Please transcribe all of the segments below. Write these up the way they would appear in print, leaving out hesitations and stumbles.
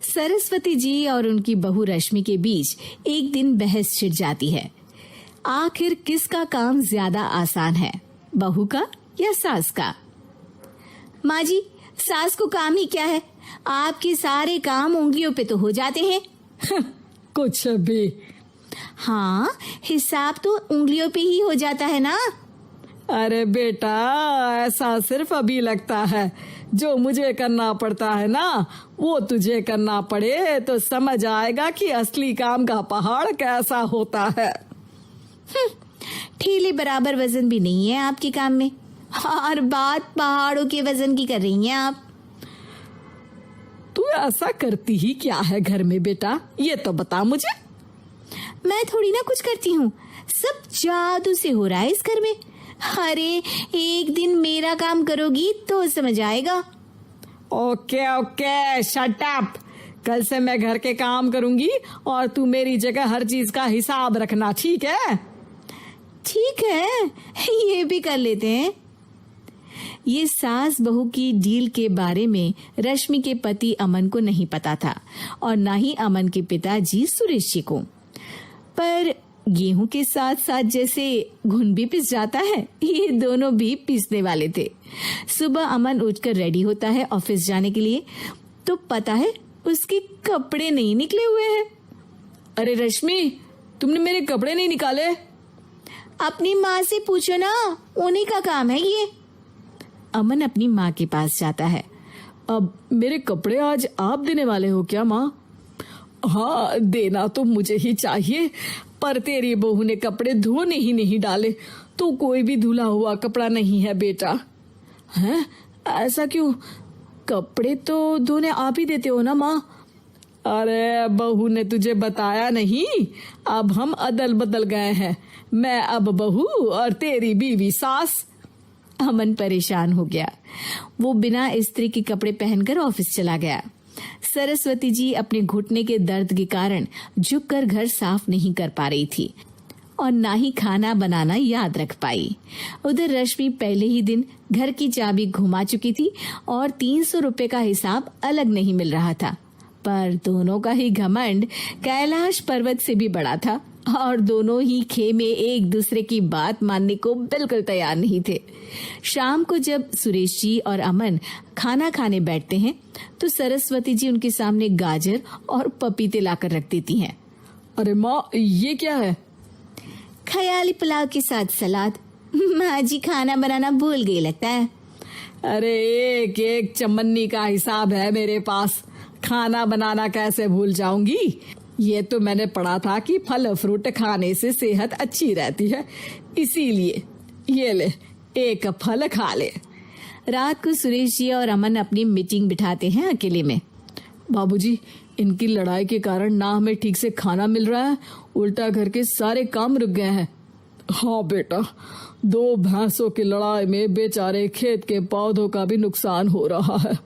सरस्वती जी और उनकी बहू रश्मि के बीच एक दिन बहस छिड़ जाती है। आखिर किसका काम ज्यादा आसान है, बहू का या सास का? माँ जी, सास को काम ही क्या है, आपके सारे काम उंगलियों पे तो हो जाते हैं। कुछ भी। हाँ, हिसाब तो उंगलियों पे ही हो जाता है ना। अरे बेटा, ऐसा सिर्फ अभी लगता है। जो मुझे करना पड़ता है ना, वो तुझे करना पड़े तो समझ आएगा कि असली काम का पहाड़ कैसा होता है। ठेले बराबर वजन भी नहीं है आपके काम में, और बात पहाड़ों के वजन की कर रही हैं आप। तू ऐसा करती ही क्या है घर में बेटा, ये तो बता मुझे। मैं थोड़ी ना कुछ करती हूँ, सब जादू से हो रहा है इस घर में। अरे एक दिन मेरा काम करोगी तो समझ आएगा। Okay okay, shut up. कल से मैं घर के काम करूंगी और तू मेरी जगह हर चीज का हिसाब रखना, ठीक है? ठीक है, ये भी कर लेते हैं। ये सास बहू की डील के बारे में रश्मि के पति अमन को नहीं पता था और ना ही अमन के पिताजी सुरेश जी को। पर गेहूं के साथ साथ जैसे घुन भी पिस जाता है, ये दोनों भी पीसने वाले थे। सुबह अमन उठकर रेडी होता है ऑफिस जाने के लिए, तो पता है उसके कपड़े नहीं निकले हुए हैं। अरे रश्मि, तुमने मेरे कपड़े नहीं निकाले? अपनी माँ से पूछो ना, उन्हीं का काम है ये। अमन अपनी माँ के पास जाता है। अब मेरे कपड़े आज आप देने वाले हो क्या माँ? हाँ, देना तो मुझे ही चाहिए, पर तेरी बहू ने कपड़े धोने ही नहीं डाले, तो कोई भी धुला हुआ कपड़ा नहीं है बेटा। हैं? ऐसा क्यों? कपड़े तो धोने आप ही देते हो ना माँ? अरे बहू ने तुझे बताया नहीं, अब हम अदल बदल गए हैं। मैं अब बहू और तेरी बीवी सास। अमन परेशान हो गया। वो बिना इस्त्री के कपड़े पहनकर ऑफिस चला गया। सरस्वती जी अपने घुटने के दर्द के कारण झुककर घर साफ नहीं कर पा रही थी और ना ही खाना बनाना याद रख पाई। उधर रश्मि पहले ही दिन घर की चाबी घुमा चुकी थी और 300 रुपए का हिसाब अलग नहीं मिल रहा था। पर दोनों का ही घमंड कैलाश पर्वत से भी बड़ा था और दोनों ही खेमे एक दूसरे की बात मानने को बिल्कुल तैयार नहीं थे। शाम को जब सुरेश जी और अमन खाना खाने बैठते हैं तो सरस्वती जी उनके सामने गाजर और पपीते लाकर रख देती हैं। अरे माँ, ये क्या है? ख्याली पुलाव के साथ सलाद। माँ जी खाना बनाना भूल गई लगता है। अरे एक एक चमन्नी का हिसाब है मेरे पास, खाना बनाना कैसे भूल जाऊंगी? ये तो मैंने पढ़ा था कि फल फ्रूट खाने से सेहत अच्छी रहती है, इसीलिए ये ले, एक फल खा ले। रात को सुरेश जी और अमन अपनी मीटिंग बिठाते हैं अकेले में। बाबूजी, इनकी लड़ाई के कारण ना हमें ठीक से खाना मिल रहा है, उल्टा घर के सारे काम रुक गए हैं। हाँ बेटा, 2 भैंसों की लड़ाई में बेचारे खेत के पौधों का भी नुकसान हो रहा है।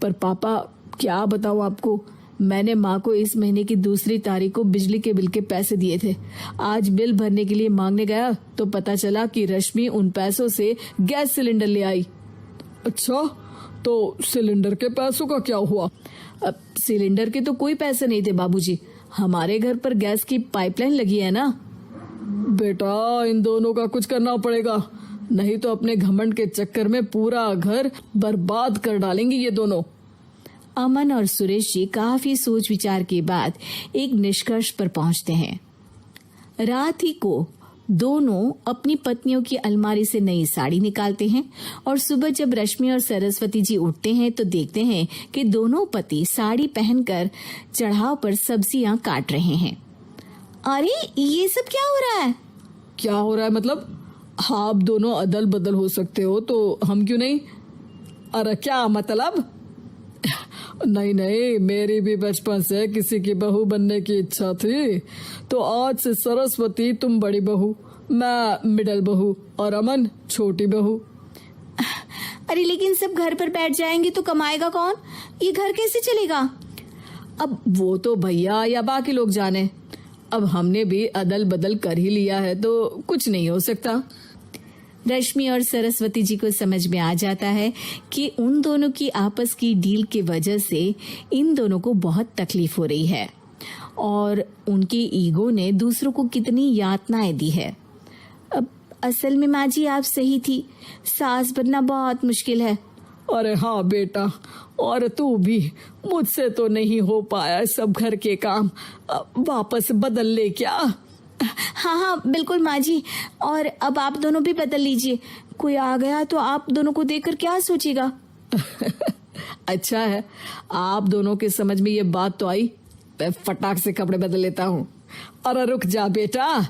पर पापा, क्या बताऊं आपको, मैंने माँ को इस महीने की 2 तारीख को बिजली के बिल के पैसे दिए थे। आज बिल भरने के लिए मांगने गया तो पता चला कि रश्मि उन पैसों से गैस सिलेंडर ले आई। अच्छा, तो सिलेंडर के पैसों का क्या हुआ? अब सिलेंडर के तो कोई पैसे नहीं थे बाबूजी, हमारे घर पर गैस की पाइपलाइन लगी है ना। बेटा, इन दोनों का कुछ करना पड़ेगा, नहीं तो अपने घमंड के चक्कर में पूरा घर बर्बाद कर डालेंगे ये दोनों। अमन और सुरेश जी काफी सोच विचार के बाद एक निष्कर्ष पर पहुंचते हैं। रात ही को दोनों अपनी पत्नियों की अलमारी से नई साड़ी निकालते हैं और सुबह जब रश्मि और सरस्वती जी उठते हैं तो देखते हैं कि दोनों पति साड़ी पहनकर चढ़ाव पर सब्जियां काट रहे हैं। अरे ये सब क्या हो रहा है? क्या हो रहा है मतलब? हाँ, आप दोनों अदल बदल हो सकते हो तो हम क्यों नहीं? अरे क्या मतलब? नहीं नहीं, मेरी भी बचपन से किसी की बहू बनने की इच्छा थी, तो आज से सरस्वती तुम बड़ी बहू, मैं मिडल बहू और अमन छोटी बहू। अरे लेकिन सब घर पर बैठ जाएंगे तो कमाएगा कौन? ये घर कैसे चलेगा? अब वो तो भैया या बाकी लोग जाने, अब हमने भी अदल बदल कर ही लिया है तो कुछ नहीं हो सकता। रश्मि और सरस्वती जी को समझ में आ जाता है कि उन दोनों की आपस की डील की वजह से इन दोनों को बहुत तकलीफ हो रही है और उनके ईगो ने दूसरों को कितनी यातनाएं दी है। अब असल में माँ जी आप सही थी, सास बनना बहुत मुश्किल है। अरे हाँ बेटा, और तू भी, मुझसे तो नहीं हो पाया सब घर के काम, वापस बदल ले क्या? हाँ हाँ बिल्कुल माँ जी, और अब आप दोनों भी बदल लीजिए। कोई आ गया तो आप दोनों को देखकर क्या सोचेगा? अच्छा है, आप दोनों के समझ में ये बात तो आई। मैं फटाक से कपड़े बदल लेता हूँ। अरे रुक जा बेटा,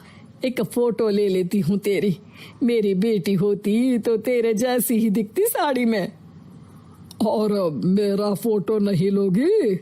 एक फोटो ले लेती हूँ तेरी। मेरी बेटी होती तो तेरे जैसी ही दिखती साड़ी में। और मेरा फोटो नहीं लोगी?